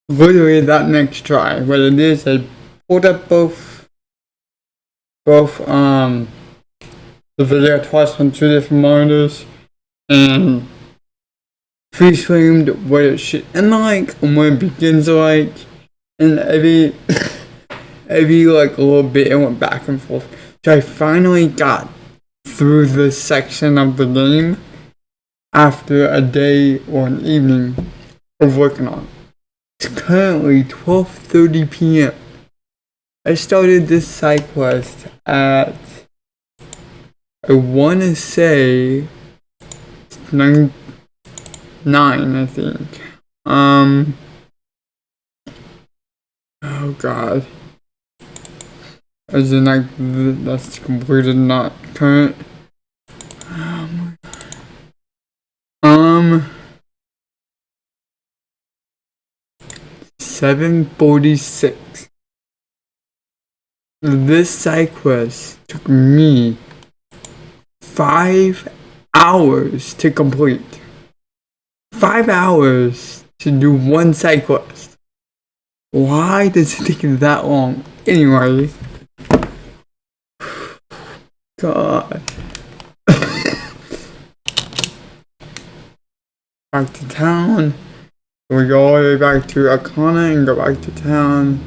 literally that next try. What it is, I pulled up both the video twice on two different monitors and freeze framed what it should end like and what it begins like, and every every like little bit it went back and forth. So I finally got through this section of the game after a day or an evening of working on it. It's currently 12:30 p.m. I started this side quest at, I want to say 9, I think. Oh god. As in like, that's completed, not current. 7:46. This side quest took me 5 hours to complete. 5 hours to do one side quest. Why does it take that long? Anyway. God. Back to town. We go all the way back to Akana and go back to town.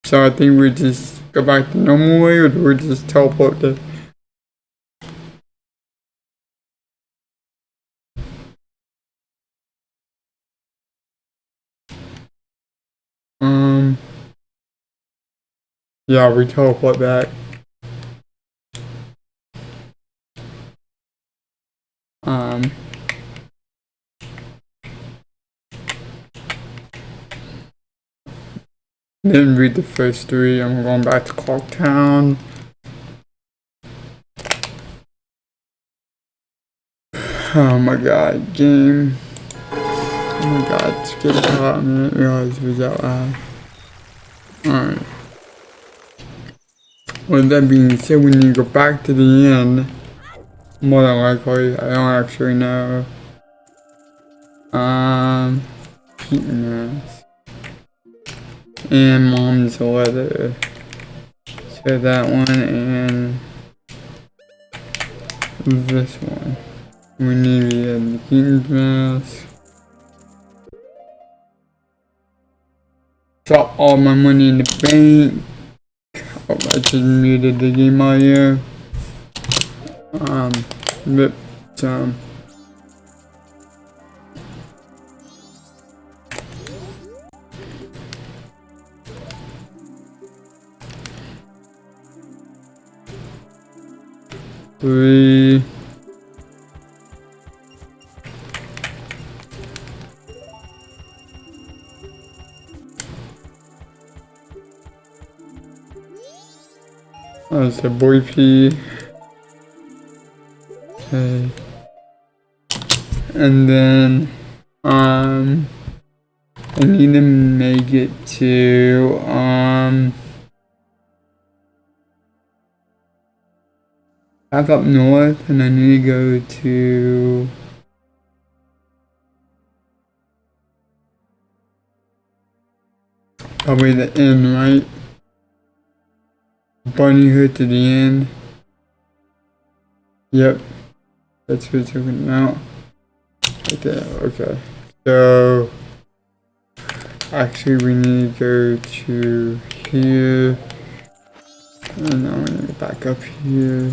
So I think we just go back the normal way, or do we just teleport there? Yeah, we teleport back. Didn't read the first 3. I'm going back to Clocktown. Oh my god, game. Oh my god, it's getting hot. I didn't realize it was out loud. Alright. With that being said, we need to go back to the end. More than likely, I don't actually know. Heat mask. And mom's letter. So that one and this one. We need the heat mask. Drop all my money in the bank. Oh, I just muted the game audio. Rip some. Three. Oh, it's a boy P. Okay. And then, I need to make it to, back up north, and I need to go to probably the end, right? Bunny hood to the end. Yep. That's what it's looking out. Right there, okay. So, actually we need to go to here. And now we need to back up here.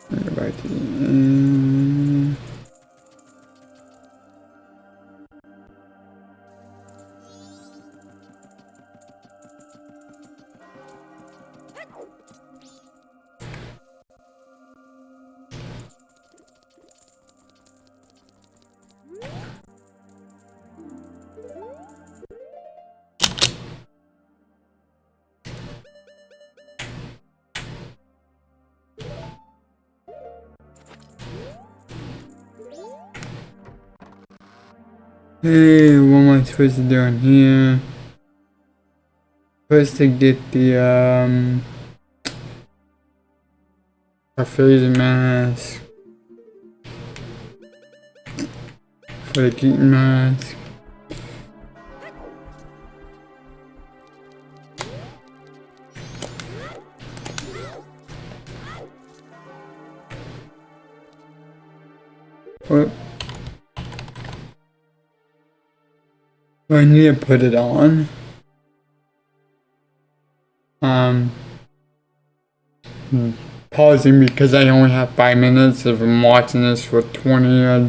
And go back to the end. Hey, what am I supposed to do in here? Supposed to get the a face mask for the heat mask. What? I need to put it on. Pausing because I only have 5 minutes. If I'm watching this for 20, I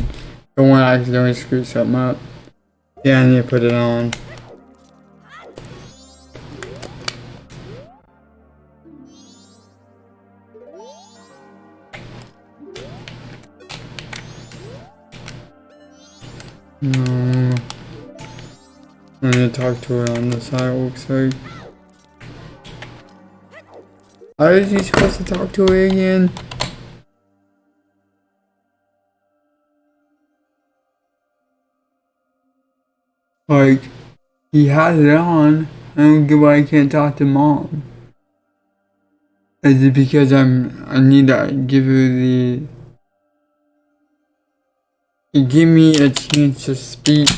don't want to accidentally screw something up. Yeah, I need to put it on. No. I need to talk to her on the side, looks like. How is he supposed to talk to her again? Like, he has it on. I don't get why I can't talk to mom. Is it because I need to give her the... Give me a chance to speak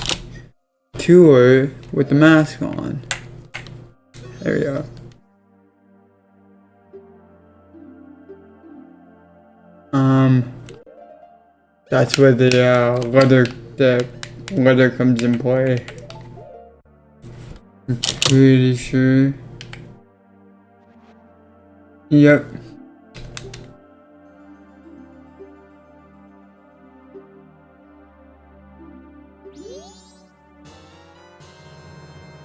to her with the mask on. There we go. That's where the letter comes in play. I'm pretty sure. Yep.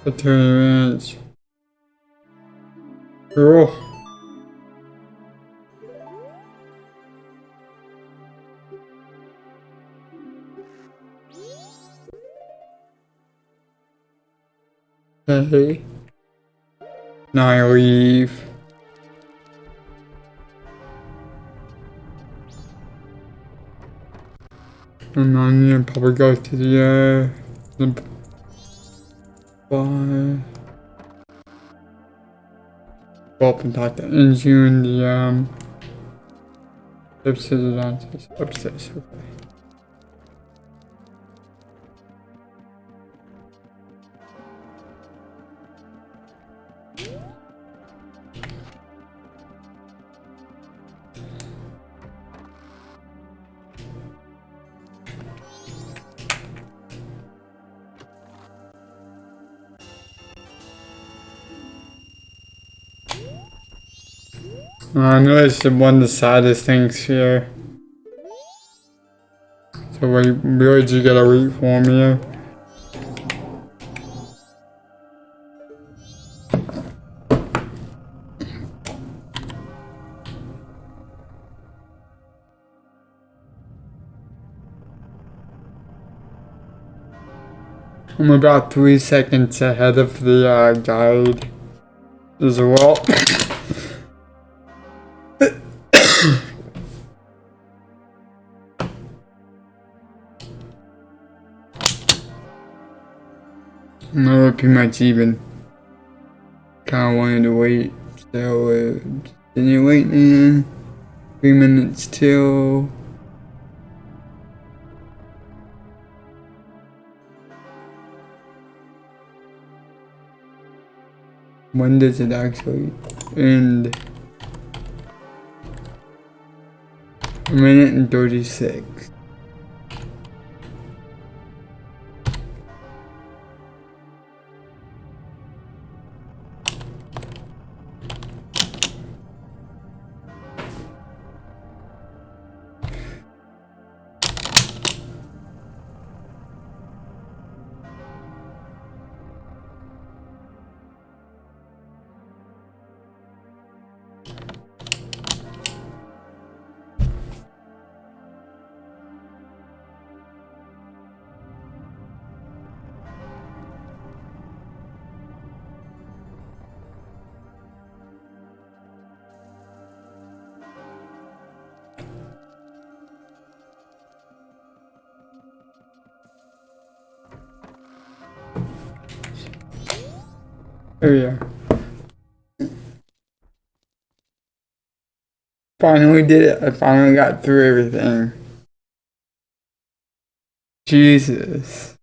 The tournament. Cool. Okay. Now I leave. And I'm gonna probably go to the bar. Go up and talk to Angie and the upstairs. Okay. I know it's one of the saddest things here. So where did you get a read for me? I'm about 3 seconds ahead of the guide as well. No, pretty much even. Kinda wanted to wait. So, didn't wait then. 3 minutes till. When does it actually end? 1 minute and 36. Oh yeah. Finally did it. I finally got through everything. Jesus.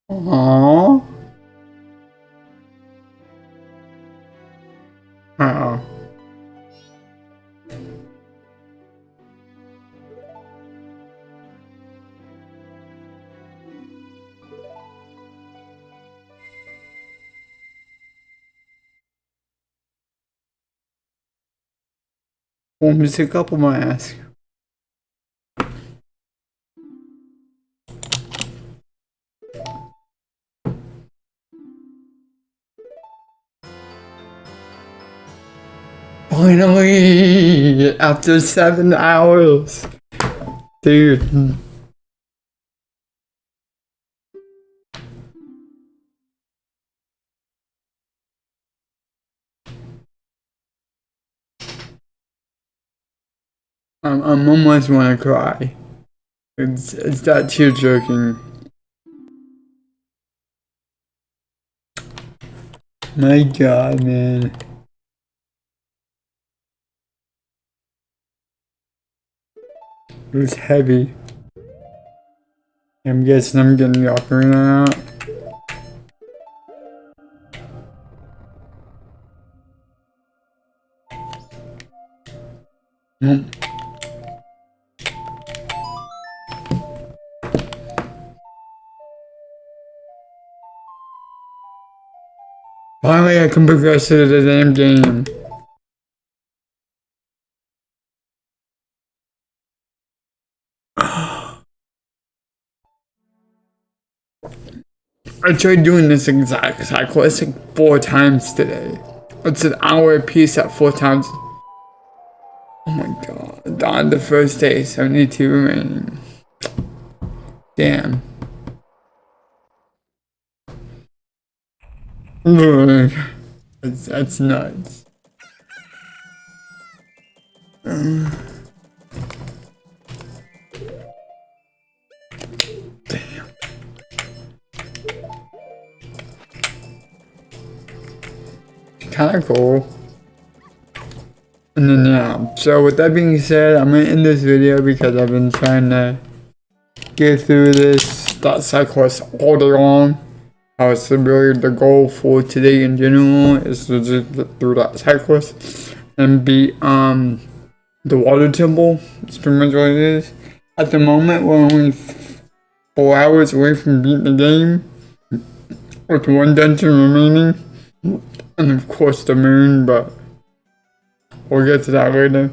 Aww. Uh-oh. Want me to take up on my ass? Finally! After 7 hours! Dude. I'm almost wanna cry. It's that tear jerking. My god, man. It was heavy. I'm guessing I'm getting the ocarina out. Finally, I can progress to the damn game. I tried doing this exact cycle. It's like 4 times today. It's an hour apiece at 4 times. Oh my god. On the first day, 72 remaining. Damn. That's nuts. Damn. Kinda cool. And then yeah, so with that being said, I'm gonna end this video because I've been trying to get through that side quest all day long. It's really the goal for today in general is to just get through that side quest and beat the water temple. That's pretty much what it is. At the moment, we're only 4 hours away from beating the game, with 1 dungeon remaining, and of course the moon, but we'll get to that later.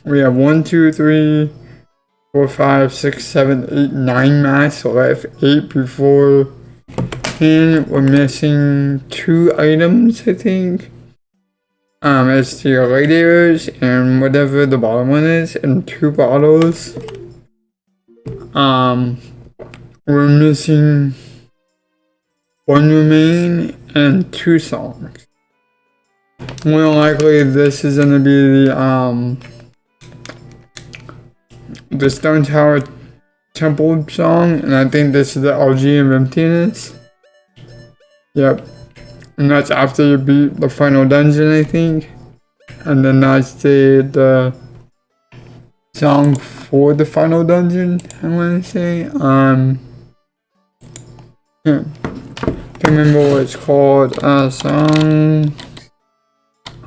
We have 1, 2, 3, 4, 5, 6, 7, 8, 9 masks left. 8 before 10. We're missing 2 items, I think. It's the radiators and whatever the bottom one is, and 2 bottles. We're missing 1 remain and 2 songs. More than likely, this is gonna be the Stone Tower Temple song, and I think this is the LG of Emptiness. Yep. And that's after you beat the final dungeon, I think. And then that's the song for the final dungeon, I wanna say. Yeah. Can't remember what it's called. Song.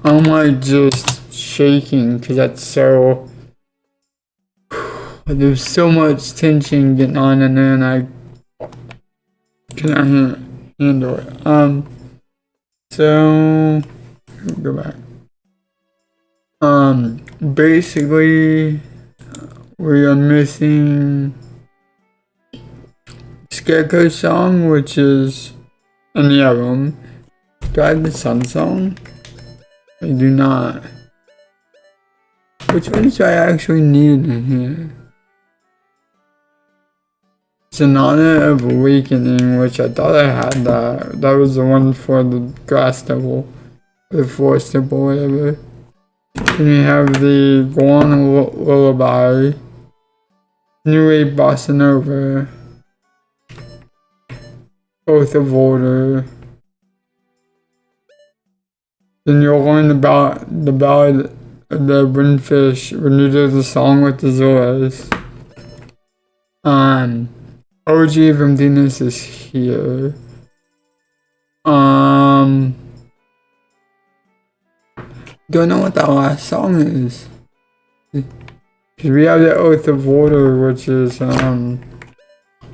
I'm like just shaking because that's so. There's so much tension getting on, and then I cannot handle it. So go back. Basically, we are missing Scarecrow song, which is in the album. Do I have the Sun song? I do not. Which ones do I actually need in here? Sonata of Awakening, which I thought I had that. That was the one for the Grass Temple. The Forest Temple, whatever. Then we have the Guan Lullaby. New Wave Bossa Nova. Oath of Order. Then you'll learn about the ballad of the Windfish, renewed as a song with the Zoras. OG from Venus is here. Don't know what that last song is. Cause we have the Oath of Water, which is right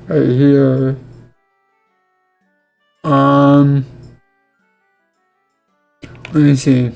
here. Let me see.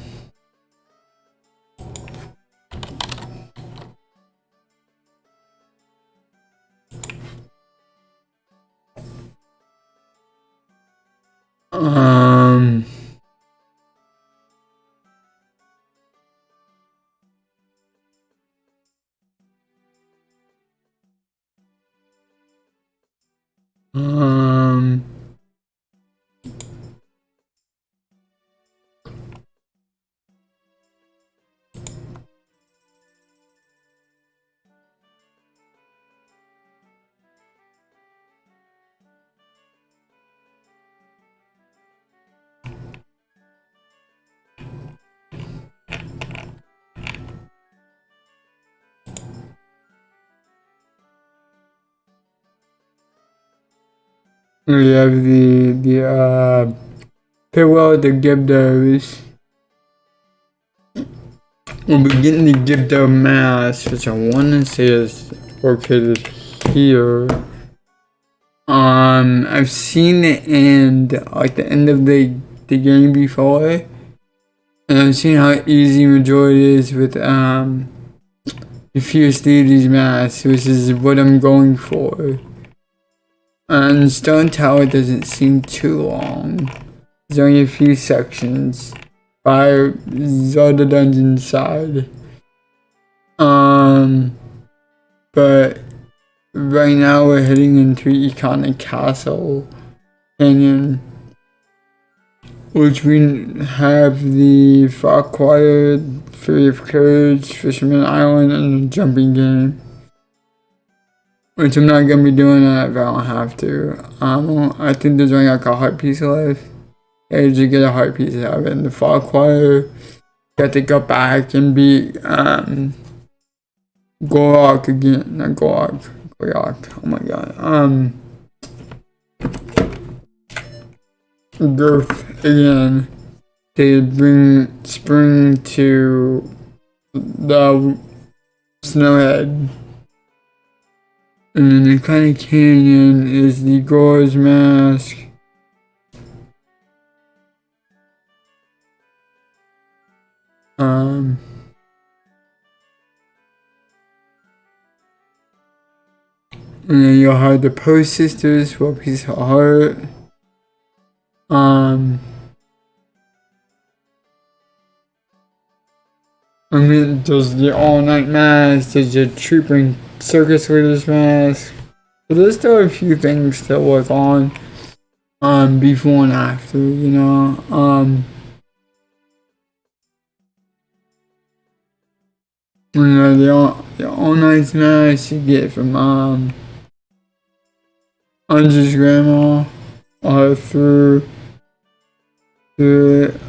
We have the farewell to Gibdos. We'll be getting the Gibdo Mass, which I want to say is located here. I've seen the end, like the end of the game before, and I've seen how easy majority is with the Fierce Deities Mass, which is what I'm going for. And Stone Tower doesn't seem too long. There's only a few sections by Zelda Dungeon side. But right now we're heading into Iconic Castle Canyon, which we have the Farquhar, Fury of Courage, Fisherman Island, and the Jumping Game. Which I'm not gonna be doing that if I don't have to. I think there's only like a heart piece left. Yeah, you just get a heart piece out of it. And the Farquhar, you have to go back and beat Gorok again. Not Gorok. Oh my god. Girth again. To bring spring to the Snowhead. And then the kind of canyon is the Gore's Mask. And then you'll have the Post Sisters for a piece of heart. There's the all-night mask, there's the trooping circus leader's mask. But there's still a few things to work on before and after, you know. The all-night mask you get from Andrew's grandma through it.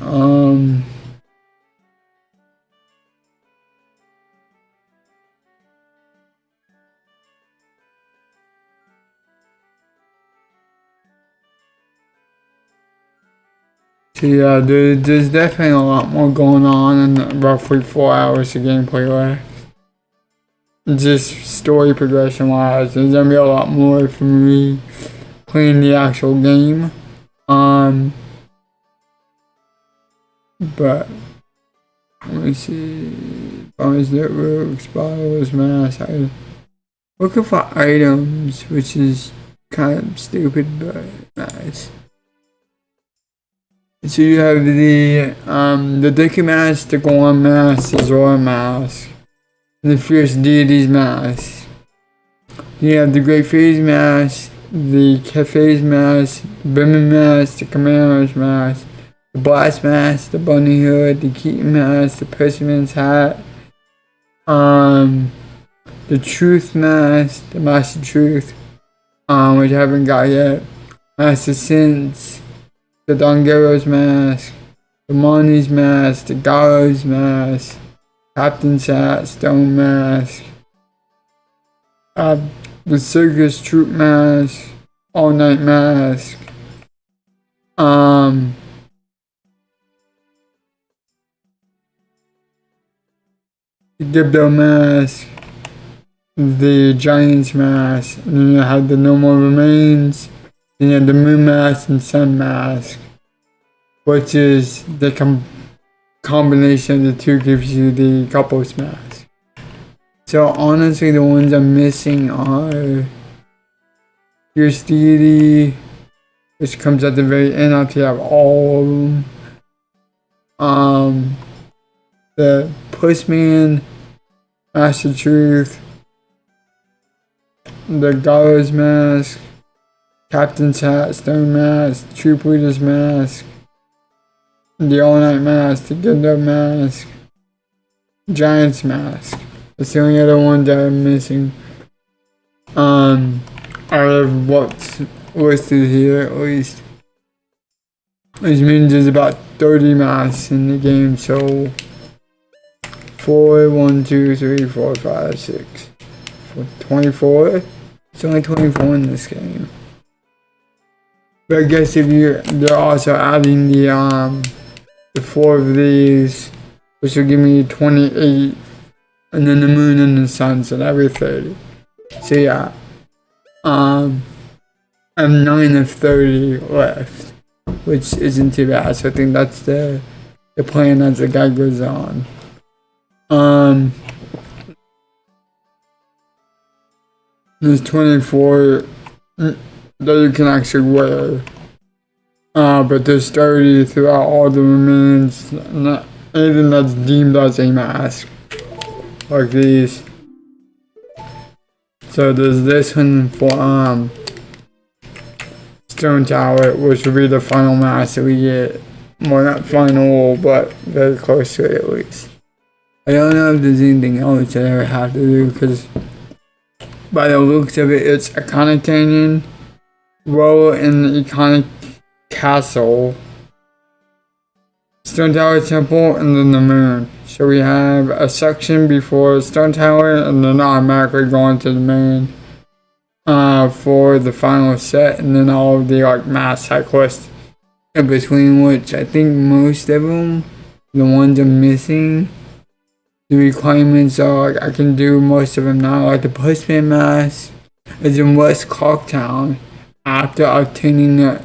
So yeah, there's definitely a lot more going on in roughly 4 hours of gameplay left. Just story progression wise, there's gonna be a lot more for me playing the actual game. But let me see. Bonus networks, bottles, mass. I'm looking for items, which is kind of stupid, but nice. So you have the Dicky Mask, the Gorm Mask, the Zora Mask, and the Fierce Deities Mask. You have the Great Phase Mask, the Cafe's Mask, the Women Mask, the Commander's Mask, the Blast Mask, the Bunny Hood, the Keaton Mask, the Persimmon's Hat, the Truth Mask, the Master Truth, which I haven't got yet, Master Sense, the Dongero's Mask, the Moni's Mask, the Gallows Mask, Captain's Hat, Stone Mask, the circus troop mask, all night mask, the Gibdo mask, the Giants mask, and then you have the No More Remains, then you have the Moon mask and Sun mask, which is the combination of the two gives you the couples mask. So honestly, the ones I'm missing are Fierce Deity, which comes at the very end after you have all of them. The Postman, Master Truth, the Gallows Mask, Captain's Hat, Stone Mask, Troop Leader's Mask, the All Night Mask, the Good Up Mask, Giant's Mask. That's the only other one that I'm missing. Out of what's listed here, at least. Which means there's about 30 masks in the game, so 4, 1, 2, 3, 4, 5, 6. 24? It's only 24 in this game. But I guess if they're also adding the 4 of these, which will give me 28, and then the moon and the sun, so that'll be 30. So yeah, I have 9 of 30 left, which isn't too bad. So I think that's the plan as the guy goes on. There's 24 that you can actually wear, but there's 30 throughout all the remains. Not anything that's deemed as a mask, like these. So there's this one for Stone Tower, which will be the final mask that we get. Well, not final, but very close to it at least. I don't know if there's anything else that I would have to do, because by the looks of it, it's Iconic Canyon, Row in the Iconic Castle, Stone Tower Temple, and then the moon. So we have a section before Stone Tower, and then automatically going to the moon for the final set, and then all of the like mass side quests in between, which I think most of them, the ones I'm missing, the requirements are like I can do most of them now. Like the Postman mask is in West Clocktown after obtaining the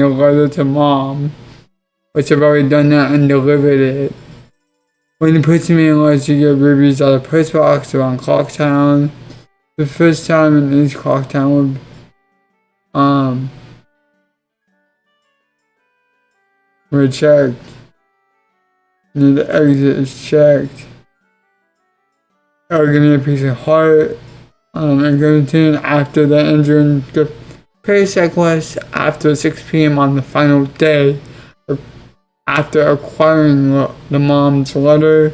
letter to Mom, which I've already done that and delivered it. When the Postman lets you get rubies out of post box around Clocktown, the first time in East Clocktown, we're checked. And the exit is checked. I'll give me a piece of heart. And continue after the engine the Parasite quest after 6 p.m. on the final day. After acquiring the mom's letter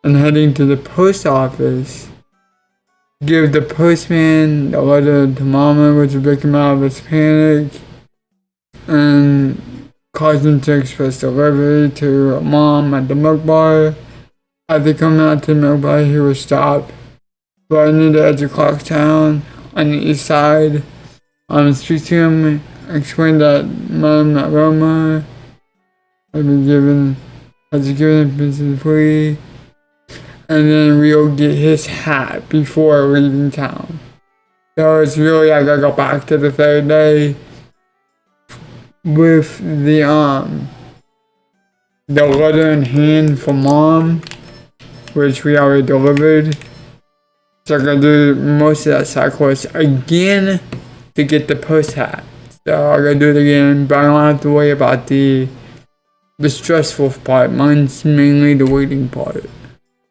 and heading to the post office. Give the postman the letter to Mama, which will break him out of his panic. And cause him to express delivery to Mom at the milk bar. After coming out to the milk bar, he will stop right near the edge of Clocktown on the east side. Speak to him, explain that Madam Roma has given him business free, and then we'll get his hat before leaving town. So it's really I gotta go back to the third day with the letter in hand for Mom, which we already delivered. So I'm gonna do most of that side quest again to get the post hat. So I'm gonna do it again, but I don't have to worry about the stressful part. Mine's mainly the waiting part.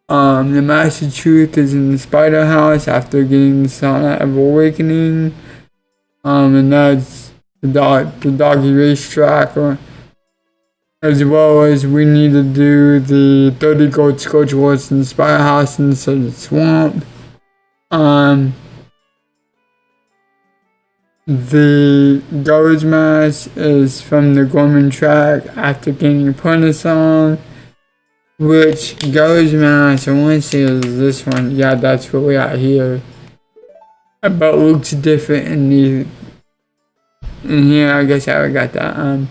The Master Truth is in the Spider House after getting the Sonnet of Awakening. And that's the doggy racetrack, as well as we need to do the 30 gold Scourge Wars in the Spider House in the swamp. The Garbage Mask is from the Gorman track after getting a Pony song. Which goes mask, I want to say is this one. Yeah, that's what we got here. But looks different in here. I guess I got that.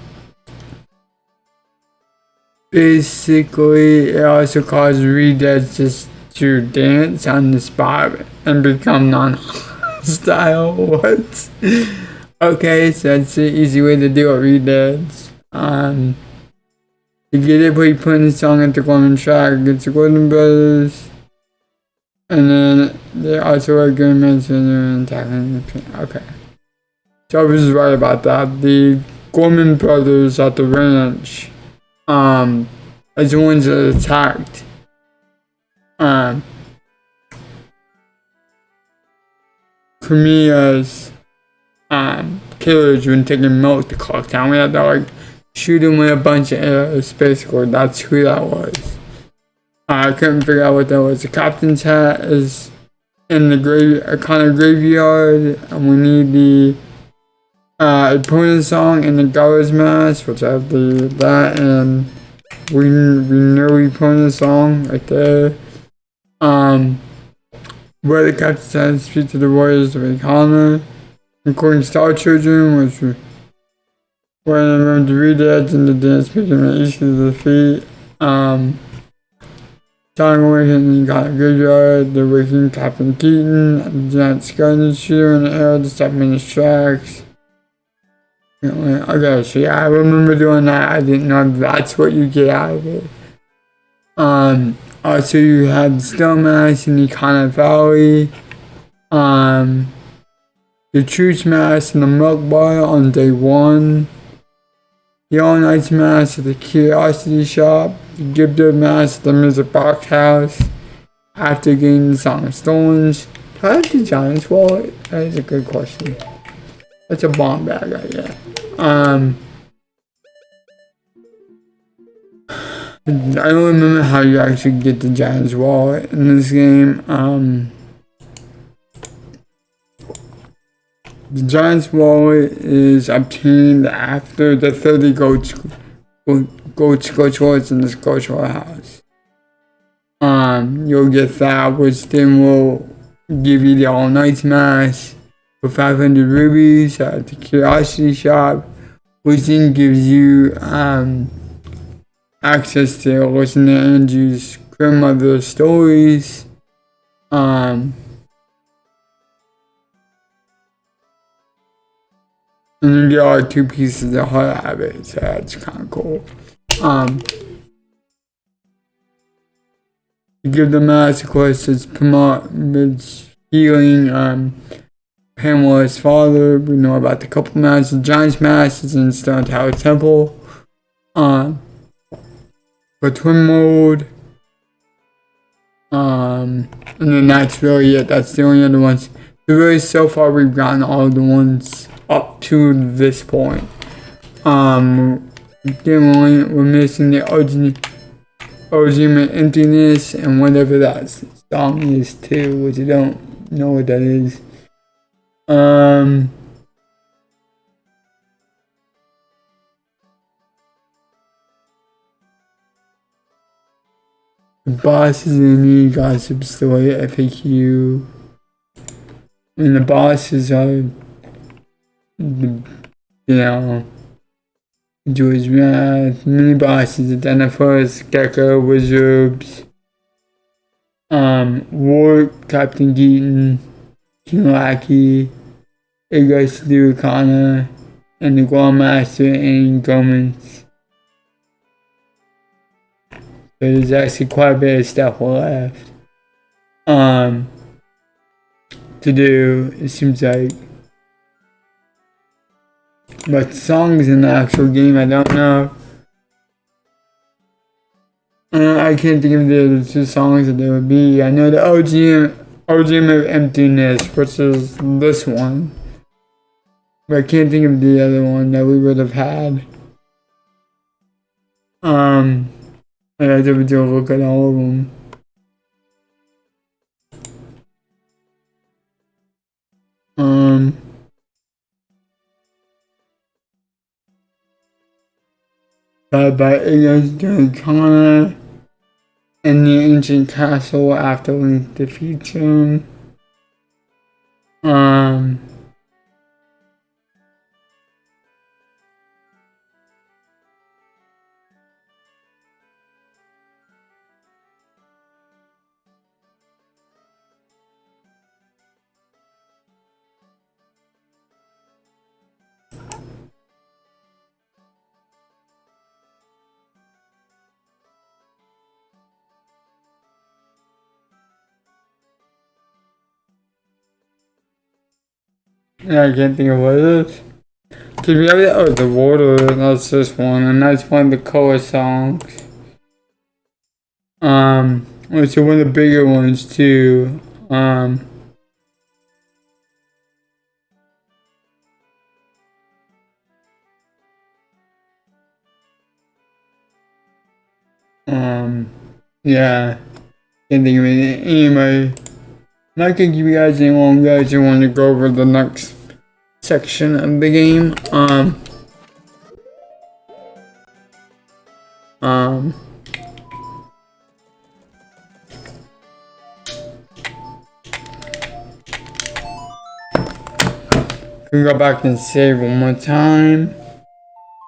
Basically, it also causes redeads just to dance on the spot and become non-hostile. What? Okay, so that's the easy way to do it, redeads. To get it, you put in the song at the Golden track, it's the Golden Brothers. And then they also are good mention and attacking the pin. Okay. So I was right about that. The Gorman brothers at the ranch, as the ones that attacked, Kamiya's, killers when taking milk to Clock Town. We had to like shoot him with a bunch of arrows, basically. That's who that was. I couldn't figure out what that was. The captain's hat is in the kind of graveyard, and we need the opponent song and the Gallows Mask, which I have that, and we know the opponent song right there. Where the captain's hat speaks to the warriors of Akana, including Star Children, which were wearing around the redeads and the dance making the east of the feet. Song Awakening got a graveyard, the Waking Captain Keaton, the giant skeleton shooter in the air to stop him in his tracks. Okay, so yeah, I remember doing that. I didn't know that's what you get out of it. Also you had the Stone Mask in the Ikana Valley. The Truth Mask in the Milk Bar on day 1. The All Night's Mask at the Curiosity Shop. The Gibdo Mask at the Music Box House. After getting the Song of Stones. Do I have the Giant's Wallet? That is a good question. That's a bomb bag right there. I don't remember how you actually get the Giant's Wallet in this game. The Giant's Wallet is obtained after the 30 goats towards in this cultural house. You'll get that, which then will give you the All Night's Mask for 500 rubies at the Curiosity Shop, which then gives you access to listen to Andrew's grandmother's stories. And then there are 2 pieces of heart out of it, so that's kind of cool. To give the mask, of course, it's healing Pamela's father. We know about the couple masks. The Giant's Mask is in Stone Tower Temple. For twin mode. And then that's really it. That's the only other ones. So really, so far, we've gotten all the ones up to this point. We're missing the ultimate emptiness and whatever that song is too, which I don't know what that is. The bosses in the Gossip Story FAQ. And the bosses are George Math, mini bosses, Identifiers, Gecko, Wizards, Ward, Captain Keaton, Kinlaki, Igus Lurkana, and the Grandmaster and Gomans. So there's actually quite a bit of stuff left to do, it seems like. But songs in the actual game, I don't know. I can't think of the other 2 songs that there would be. I know the OGM of Emptiness, which is this one. But I can't think of the other one that we would have had. I had to do a look at all of them. But it goes to Connor. in the ancient castle after Link defeats him. Yeah, I can't think of what it is. Cause we have the water, that's this one, and that's one of the color songs. Which are one of the bigger ones too. Yeah, can't think of it. Anyway, I'm not gonna give you guys any longer. I just want to go over the next section of the game. We go back and save one more time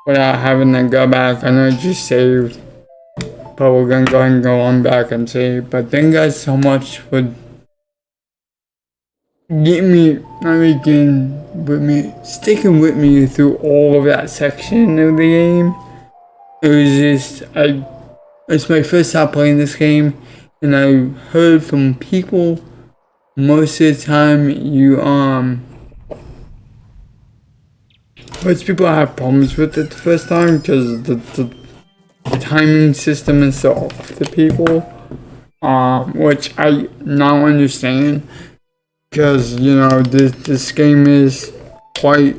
without having to go back. I know I just saved, but we're gonna go ahead and go on back and save. But thank you guys so much for sticking with me through all of that section of the game. It was just, it's my first time playing this game, and I heard from people most of the time most people have problems with it the first time because the timing system is so off to people, which I now understand because this game is quite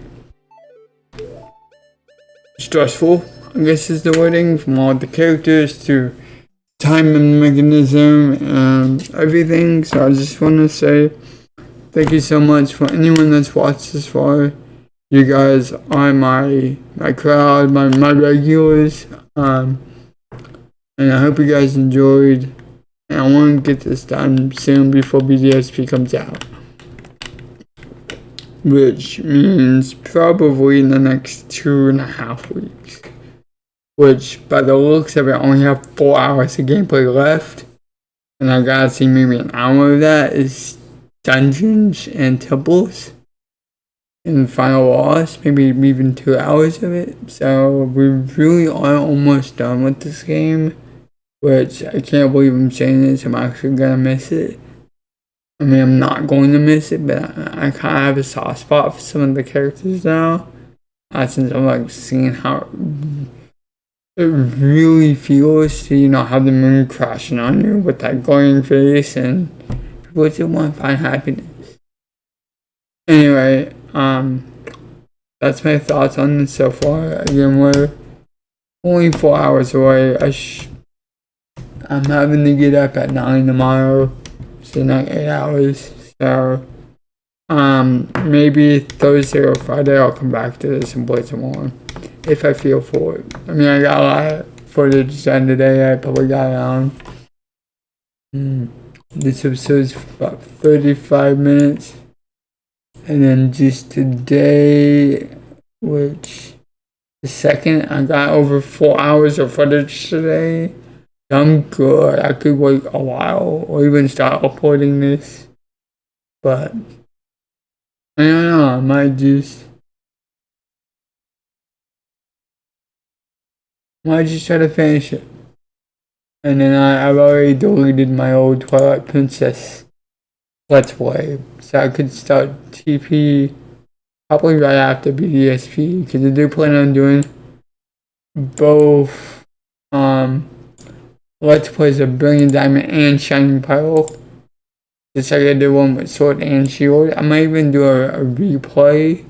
stressful, I guess is the wording, from all the characters to timing mechanism and everything. So I just want to say thank you so much for anyone that's watched this far. You guys are my crowd, my regulars, and I hope you guys enjoyed. And I want to get this done soon before BDSP comes out, which means probably in the next 2.5 weeks. Which, by the looks of it, I only have 4 hours of gameplay left, and I gotta see maybe an hour of that is dungeons and temples and final boss, maybe even 2 hours of it. So we really are almost done with this game, which I can't believe I'm saying this. I'm actually gonna miss it. I mean, I'm not going to miss it, but I kind of have a soft spot for some of the characters now, since I'm like seeing how it really feels to have the moon crashing on you with that glowing face, and people still want to find happiness. Anyway, that's my thoughts on this so far. Again, we're only 4 hours away. I'm having to get up at 9 tomorrow, so not 8 hours. So, maybe Thursday or Friday I'll come back to this and play some more, if I feel for it. I mean, I got a lot of footage done today. I probably got around. This episode's about 35 minutes. And then just today, which the second, I got over 4 hours of footage today. I'm good. I could wait a while or even start uploading this. But I don't know, I might just try to finish it. And then I've already deleted my old Twilight Princess Let's Play, so I could start TP probably right after BDSP, because I do plan on doing both Let's Plays of Brilliant Diamond and Shining Pearl, just like I did one with Sword and Shield. I might even do a replay,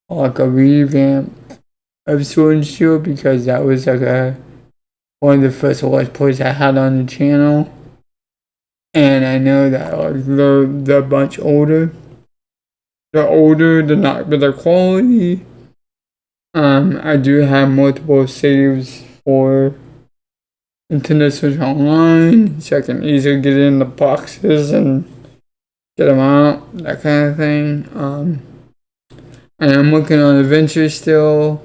or like a revamp of Sword and Shield, because that was like one of the first Let's Plays I had on the channel. And I know that like they're a bunch older. They're older, they're not, but they're quality. I do have multiple saves for Nintendo Switch Online, so I can easily get in the boxes and get them out, that kind of thing. And I'm working on Adventure still.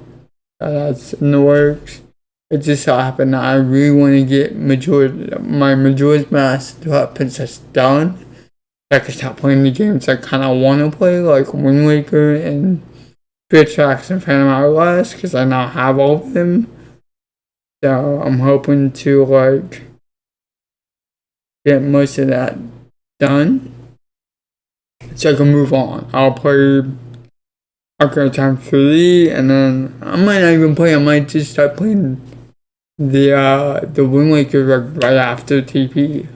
That's in the works. It just so happened that I really want to get my Majora's Mask Princess done. I can stop playing the games I kind of want to play, like Wind Waker and Spirit Tracks and Phantom Hourglass, because I now have all of them. So I'm hoping to like get most of that done, so I can move on. I'll play Ocarina of Time 3, and then I might not even play. I might just start playing the Wind Waker right after TP.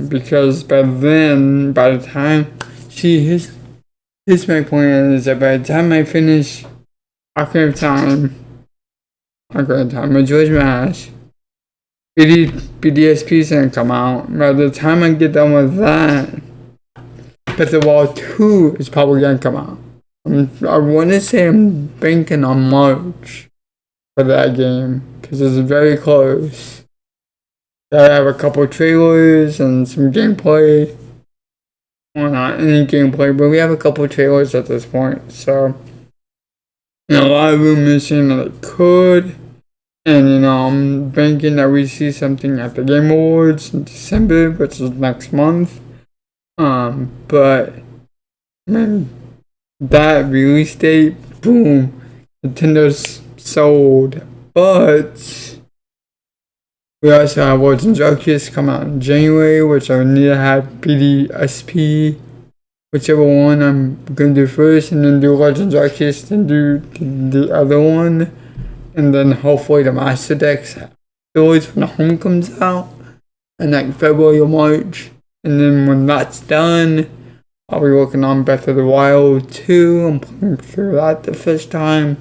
Because by the time, here's my plan is that by the time I finish Ocarina of Time, Majora's Mask, BDSP's gonna come out. By the time I get done with that, Breath of the Wild 2 is probably gonna come out. I want to say I'm banking on March for that game, because it's very close. I have a couple trailers and some gameplay. Well, not any gameplay, but we have a couple trailers at this point. So, a lot of rumors saying that it could. And, I'm banking that we see something at the Game Awards in December, which is next month. But, man, that release date, boom, Nintendo's sold. But we also have Legends Arceus come out in January, which I need to have PDSP, whichever one I'm gonna do first, and then do Legends Arceus, then do the other one, and then hopefully the Master Decks afterwards when the home comes out, in like February or March. And then when that's done, I'll be working on Breath of the Wild 2. I'm playing through that the first time,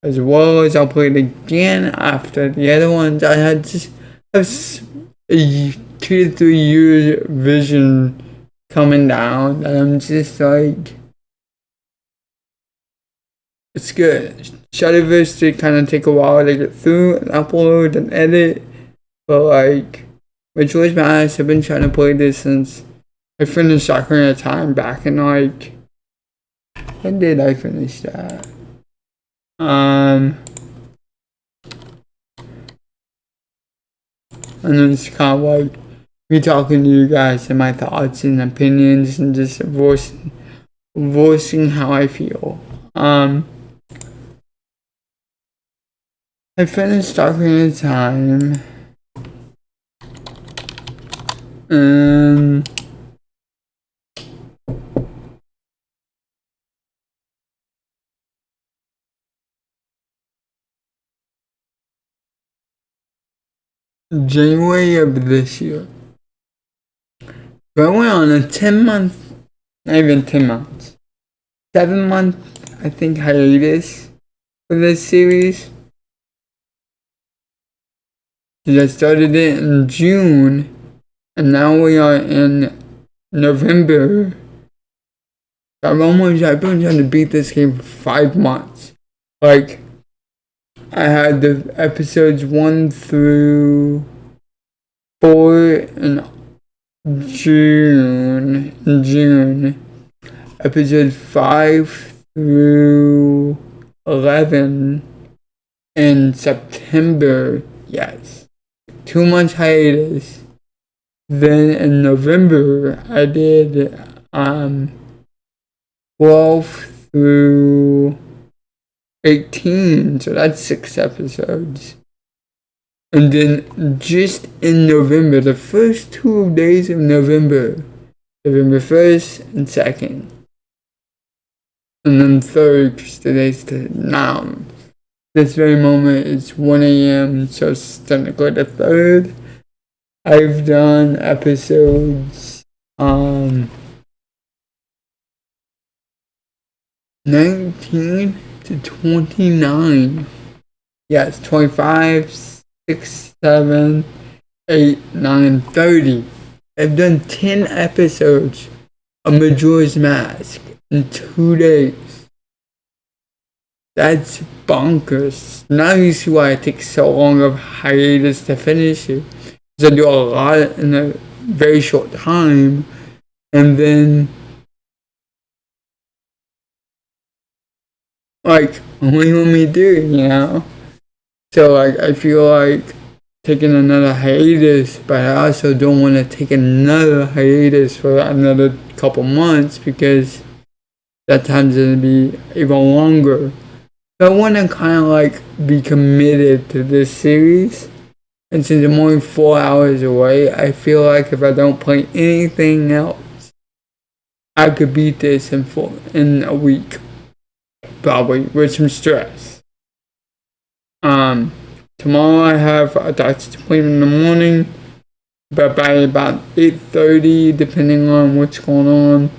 as well as I'll play it again after the other ones. I had just a 2 to 3 year vision coming down, and I'm just like, it's good. Shadowverse did kind of take a while to get through and upload and edit, but like, Majora's Mask, I've been trying to play this since I finished Ocarina of Time back in like, when did I finish that? And then it's kind of like me talking to you guys and my thoughts and opinions and just voicing how I feel. I finished Ocarina of Time, and January of this year. But I went on a 10-month, not even 10 months, 7-month, I think, hiatus for this series. I started it in June, and now we are in November. I've been trying to beat this game for 5 months. Like, I had the episodes 1 through 4 in June. Episode 5 through 11 in September. Yes. 2 months hiatus. Then in November, I did 12 through 18, so that's 6 episodes. And then just in November, the first 2 days of November, November 1st and 2nd, and then 3rd, because today's now. This very moment is 1 a.m., so it's technically the 3rd. I've done episodes 19 to 29. Yes, 25, 6, 7, 8, 9, 30. I've done 10 episodes of Majora's Mask in 2 days. That's bonkers. Now you see why it takes so long of hiatus to finish it. Because I do a lot in a very short time, and then like, what do you want me to do, you know? So like, I feel like taking another hiatus, but I also don't want to take another hiatus for another couple months because that time's gonna be even longer. So I want to kind of like be committed to this series. And since I'm only 4 hours away, I feel like if I don't play anything else, I could beat this in a week. Probably with some stress. Tomorrow I have a doctor's appointment in the morning, but by about 8:30, depending on what's going on,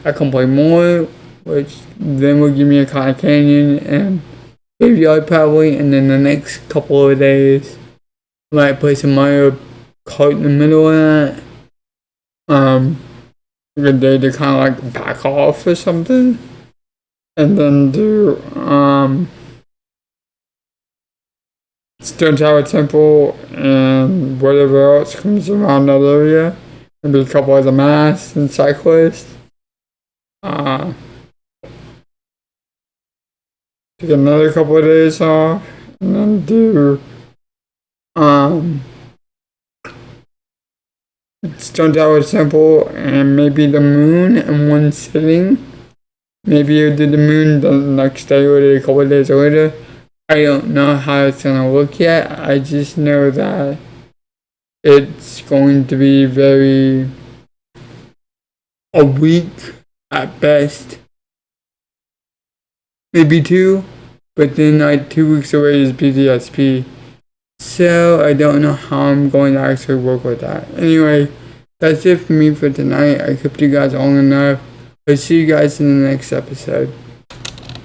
I can play more, which then will give me a Cotton Canyon and Graveyard probably, and then the next couple of days, I might play some Mario Kart in the middle of that. A good day to kind of like back off or something, and then do Stone Tower Temple and whatever else comes around that area. Maybe a couple of the mass and cyclists. Take another couple of days off and then do Stone Tower Temple and maybe the moon in one sitting. Maybe you do the moon the next day or a couple of days later. I don't know how it's gonna look yet. I just know that it's going to be a week at best. Maybe 2, but then like 2 weeks away is BTSP. So I don't know how I'm going to actually work with that. Anyway, that's it for me for tonight. I kept you guys long enough. I'll see you guys in the next episode.